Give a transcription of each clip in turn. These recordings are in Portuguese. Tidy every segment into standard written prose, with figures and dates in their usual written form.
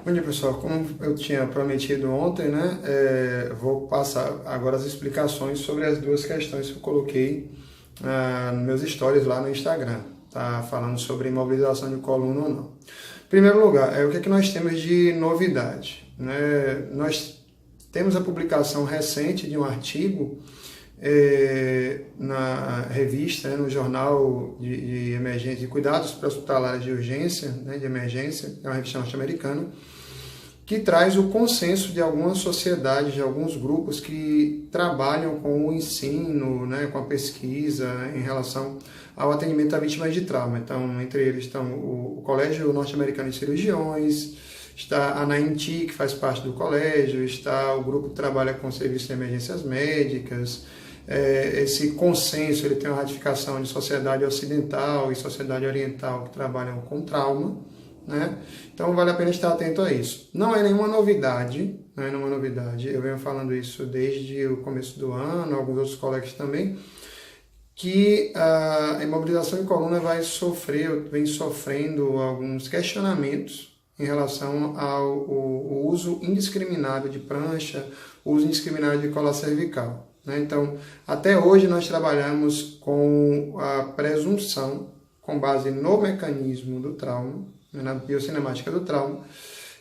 Bom dia, pessoal. Como eu tinha prometido ontem, né, vou passar agora as explicações sobre as duas questões que eu coloquei nos meus stories lá no Instagram, tá? Falando sobre imobilização de coluna ou não. Em primeiro lugar, o que é que nós temos de novidade, né? Nós temos a publicação recente de um artigo na revista, no jornal de emergência, de cuidados pré-hospitalares de urgência, né, de emergência, é uma revista norte-americana, que traz o consenso de algumas sociedades, de alguns grupos que trabalham com o ensino, né, com a pesquisa em relação ao atendimento a vítimas de trauma. Então, entre eles estão o Colégio Norte-Americano de Cirurgiões, está a NAINTI, que faz parte do colégio, está o grupo que trabalha com serviço de emergências médicas. Esse consenso ele tem uma ratificação de sociedade ocidental e sociedade oriental que trabalham com trauma, né? Então vale a pena estar atento a isso. Não é nenhuma novidade, não é nenhuma novidade. Eu venho falando isso desde o começo do ano, alguns outros colegas também, que a imobilização em coluna vem sofrendo alguns questionamentos em relação ao uso indiscriminado de prancha, o uso indiscriminado de cola cervical. Então, até hoje nós trabalhamos com a presunção, com base no mecanismo do trauma, na biocinemática do trauma,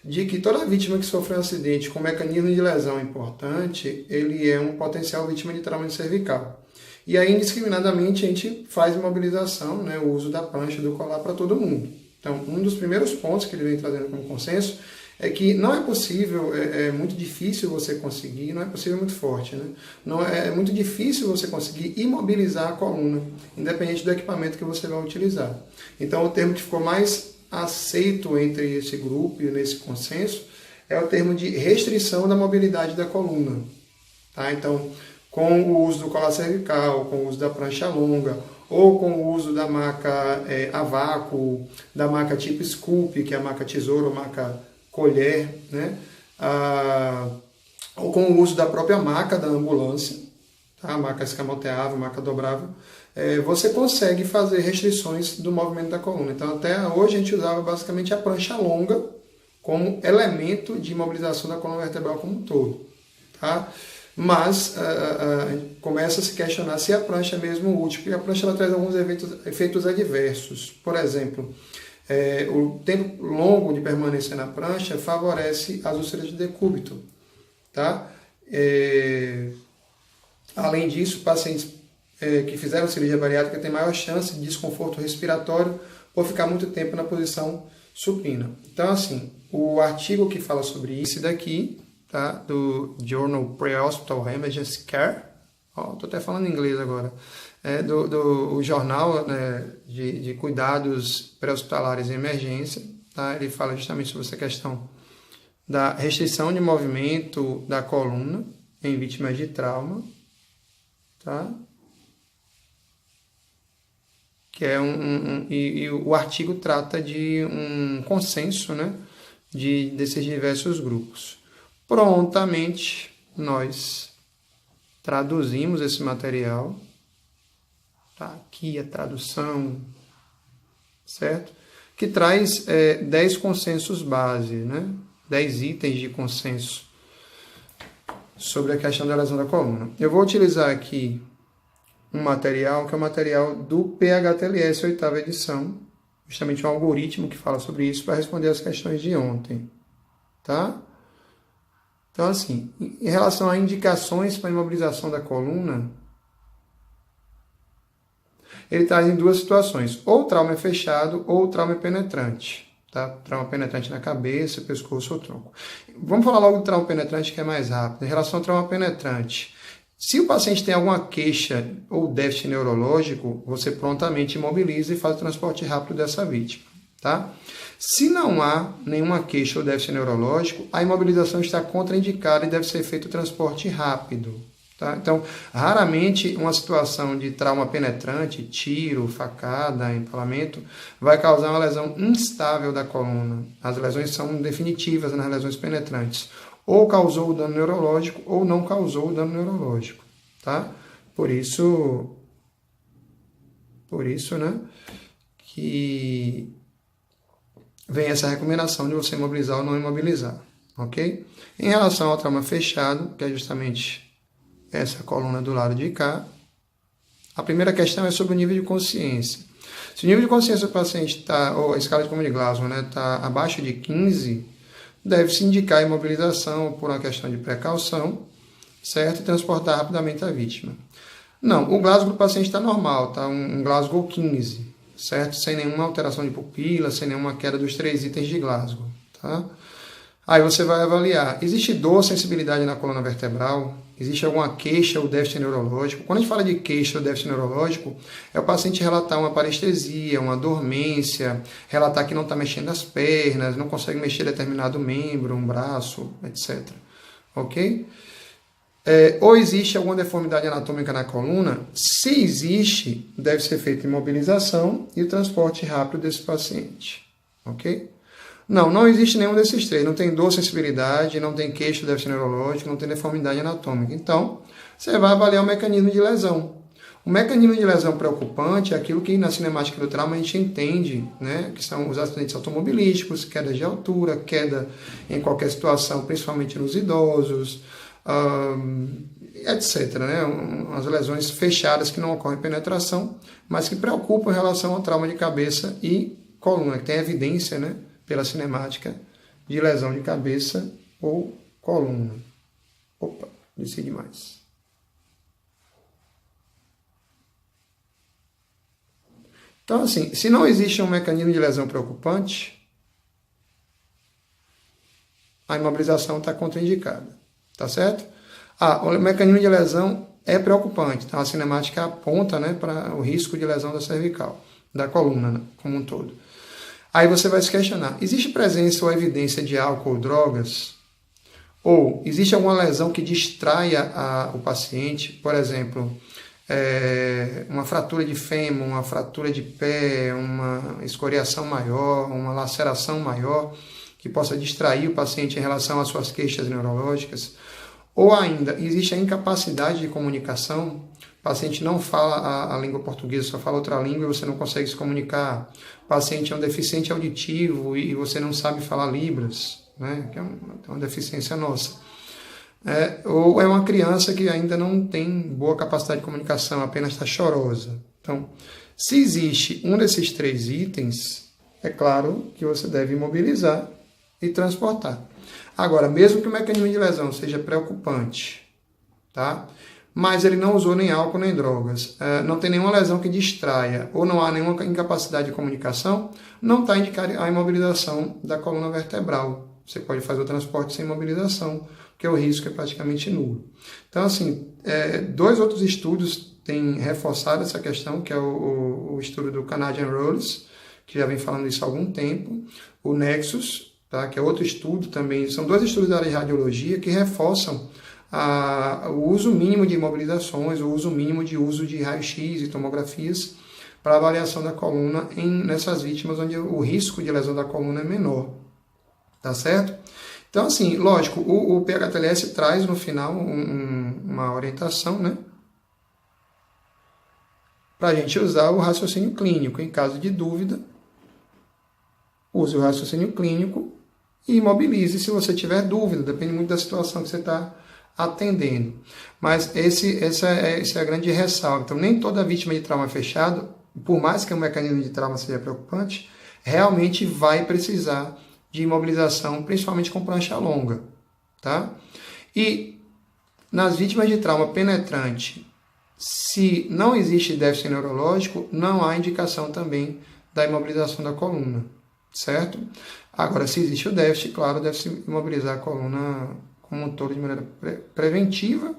de que toda vítima que sofre um acidente com mecanismo de lesão importante, ele é um potencial vítima de trauma cervical. E aí, indiscriminadamente, a gente faz imobilização, né, o uso da prancha, do colar para todo mundo. Então, um dos primeiros pontos que ele vem trazendo como consenso é que não é possível, é muito difícil você conseguir, não é possível, é muito forte, né? Não é muito difícil você conseguir imobilizar a coluna, independente do equipamento que você vai utilizar. Então, o termo que ficou mais aceito entre esse grupo e nesse consenso é o termo de restrição da mobilidade da coluna. Tá? Então, com o uso do colar cervical, com o uso da prancha longa, ou com o uso da maca a vácuo, da maca tipo scoop, que é a maca tesoura ou maca colher, né? Ou com o uso da própria maca da ambulância, tá? Maca escamoteável, maca dobrável, você consegue fazer restrições do movimento da coluna. Então, até hoje a gente usava basicamente a prancha longa como elemento de imobilização da coluna vertebral como um todo, tá? Mas a gente começa a se questionar se a prancha é mesmo útil, porque a prancha ela traz alguns efeitos adversos. Por exemplo, o tempo longo de permanência na prancha favorece as úlceras de decúbito. Tá? Além disso, pacientes que fizeram cirurgia bariátrica têm maior chance de desconforto respiratório por ficar muito tempo na posição supina. Então, assim, o artigo que fala sobre isso daqui, tá? Do Journal Pre-Hospital Emergency Care, estou até falando em inglês agora, do jornal, né, de cuidados pré-hospitalares em emergência, tá? Ele fala justamente sobre essa questão da restrição de movimento da coluna em vítimas de trauma, tá? Que é e o artigo trata de um consenso, né, desses diversos grupos. Prontamente, nós traduzimos esse material, tá? Aqui a tradução, certo? Que traz 10 consensos base, né? 10 itens de consenso sobre a questão da lesão da coluna. Eu vou utilizar aqui um material que é o material do PHTLS, 8ª edição, justamente um algoritmo que fala sobre isso para responder as questões de ontem, tá? Então, assim, em relação a indicações para imobilização da coluna, ele traz em duas situações, ou o trauma é fechado ou o trauma é penetrante, tá? Trauma penetrante na cabeça, pescoço ou tronco. Vamos falar logo do trauma penetrante, que é mais rápido. Em relação ao trauma penetrante, se o paciente tem alguma queixa ou déficit neurológico, você prontamente imobiliza e faz o transporte rápido dessa vítima, tá? Se não há nenhuma queixa ou déficit neurológico, a imobilização está contraindicada e deve ser feito o transporte rápido, tá? Então, raramente uma situação de trauma penetrante, tiro, facada, empalamento, vai causar uma lesão instável da coluna. As lesões são definitivas nas lesões penetrantes. Ou causou o dano neurológico ou não causou o dano neurológico, tá? Por isso, né, que vem essa recomendação de você imobilizar ou não imobilizar, ok? Em relação ao trauma fechado, que é justamente essa coluna do lado de cá, a primeira questão é sobre o nível de consciência. Se o nível de consciência do paciente está, ou a escala de Como de Glasgow, né, está abaixo de 15, deve-se indicar a imobilização por uma questão de precaução, certo? E transportar rapidamente a vítima. Não, o Glasgow do paciente está normal, tá? Um Glasgow 15, certo? Sem nenhuma alteração de pupila, sem nenhuma queda dos 3 itens de Glasgow, tá? Aí você vai avaliar, existe dor, sensibilidade na coluna vertebral? Existe alguma queixa ou déficit neurológico? Quando a gente fala de queixa ou déficit neurológico, é o paciente relatar uma parestesia, uma dormência, relatar que não está mexendo as pernas, não consegue mexer determinado membro, um braço, etc. Ok? Ou existe alguma deformidade anatômica na coluna? Se existe, deve ser feita imobilização e o transporte rápido desse paciente. Ok? Não existe nenhum desses três. Não tem dor, sensibilidade, não tem queixo, déficit neurológico, não tem deformidade anatômica. Então, você vai avaliar o mecanismo de lesão. O mecanismo de lesão preocupante é aquilo que na cinemática do trauma a gente entende, né? Que são os acidentes automobilísticos, queda de altura, queda em qualquer situação, principalmente nos idosos, etc. Né? As lesões fechadas que não ocorrem penetração, mas que preocupam em relação ao trauma de cabeça e coluna, que tem evidência, né? Pela cinemática de lesão de cabeça ou coluna. Opa, desci demais. Então, assim, se não existe um mecanismo de lesão preocupante, a imobilização está contraindicada, tá certo? O mecanismo de lesão é preocupante, então a cinemática aponta, né, para o risco de lesão da cervical, da coluna, né, como um todo. Aí você vai se questionar, existe presença ou evidência de álcool ou drogas? Ou existe alguma lesão que distraia o paciente? Por exemplo, uma fratura de fêmur, uma fratura de pé, uma escoriação maior, uma laceração maior, que possa distrair o paciente em relação às suas queixas neurológicas? Ou ainda, existe a incapacidade de comunicação? O paciente não fala a língua portuguesa, só fala outra língua e você não consegue se comunicar. O paciente é um deficiente auditivo e você não sabe falar Libras, né? Que é uma deficiência nossa. Ou é uma criança que ainda não tem boa capacidade de comunicação, apenas está chorosa. Então, se existe um desses 3 itens, é claro que você deve imobilizar e transportar. Agora, mesmo que o mecanismo de lesão seja preocupante, tá? Mas ele não usou nem álcool nem drogas, não tem nenhuma lesão que distraia ou não há nenhuma incapacidade de comunicação, não está indicada a imobilização da coluna vertebral. Você pode fazer o transporte sem imobilização, porque o risco é praticamente nulo. Então, assim, 2 outros estudos têm reforçado essa questão, que é o estudo do Canadian Rolls, que já vem falando isso há algum tempo, o Nexus, tá? Que é outro estudo também, são 2 estudos da área de radiologia que reforçam o uso mínimo de imobilizações, o uso mínimo de uso de raio-x e tomografias para avaliação da coluna nessas vítimas onde o risco de lesão da coluna é menor, tá certo? Então, assim, lógico, o PHTLS traz no final uma orientação, né, para a gente usar o raciocínio clínico. Em caso de dúvida, use o raciocínio clínico e imobilize se você tiver dúvida, depende muito da situação que você está atendendo. Mas essa é a grande ressalva. Então, nem toda vítima de trauma fechado, por mais que o mecanismo de trauma seja preocupante, realmente vai precisar de imobilização, principalmente com prancha longa, tá? E nas vítimas de trauma penetrante, se não existe déficit neurológico, não há indicação também da imobilização da coluna, certo? Agora, se existe o déficit, claro, deve-se imobilizar a coluna como um todo de maneira preventiva,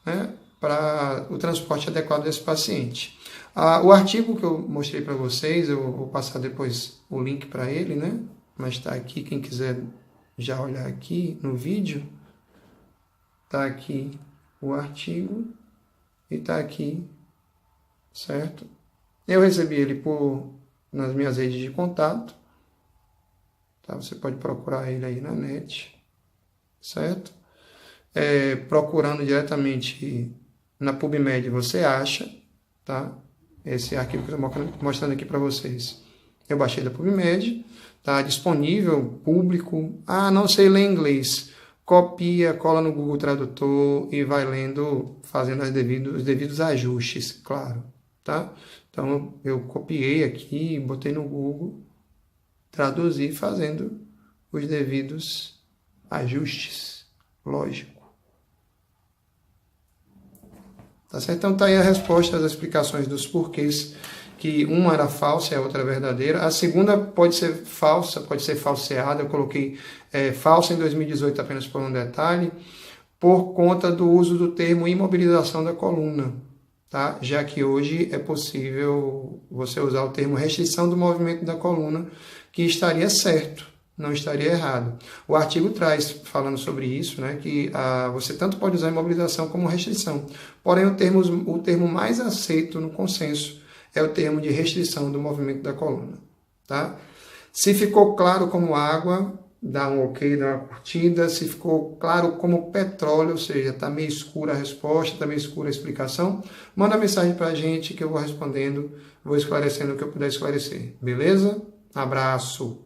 né, para o transporte adequado desse paciente. O artigo que eu mostrei para vocês, eu vou passar depois o link para ele, né? Mas está aqui, quem quiser já olhar aqui no vídeo, está aqui o artigo e está aqui, certo? Eu recebi ele nas minhas redes de contato, tá? Você pode procurar ele aí na net, certo? Procurando diretamente na PubMed você acha, tá? Esse arquivo que eu estou mostrando aqui para vocês. Eu baixei da PubMed, Tá disponível, público. Ah, não sei ler inglês. Copia, cola no Google Tradutor e vai lendo, fazendo os devidos ajustes, claro. Tá? Então, eu copiei aqui, botei no Google, traduzi fazendo os devidos ajustes. Lógico. Tá certo? Então, tá aí a resposta às explicações dos porquês, que uma era falsa e a outra é verdadeira. A segunda pode ser falsa, pode ser falseada. Eu coloquei falsa em 2018 apenas por um detalhe, por conta do uso do termo imobilização da coluna, tá? Já que hoje é possível você usar o termo restrição do movimento da coluna, que estaria certo, não estaria errado. O artigo traz, falando sobre isso, né, que você tanto pode usar imobilização como restrição. Porém, o termo mais aceito no consenso é o termo de restrição do movimento da coluna. Tá? Se ficou claro como água, dá um ok, dá uma curtida. Se ficou claro como petróleo, ou seja, está meio escura a resposta, está meio escura a explicação, manda mensagem para a gente que eu vou respondendo, vou esclarecendo o que eu puder esclarecer. Beleza? Abraço!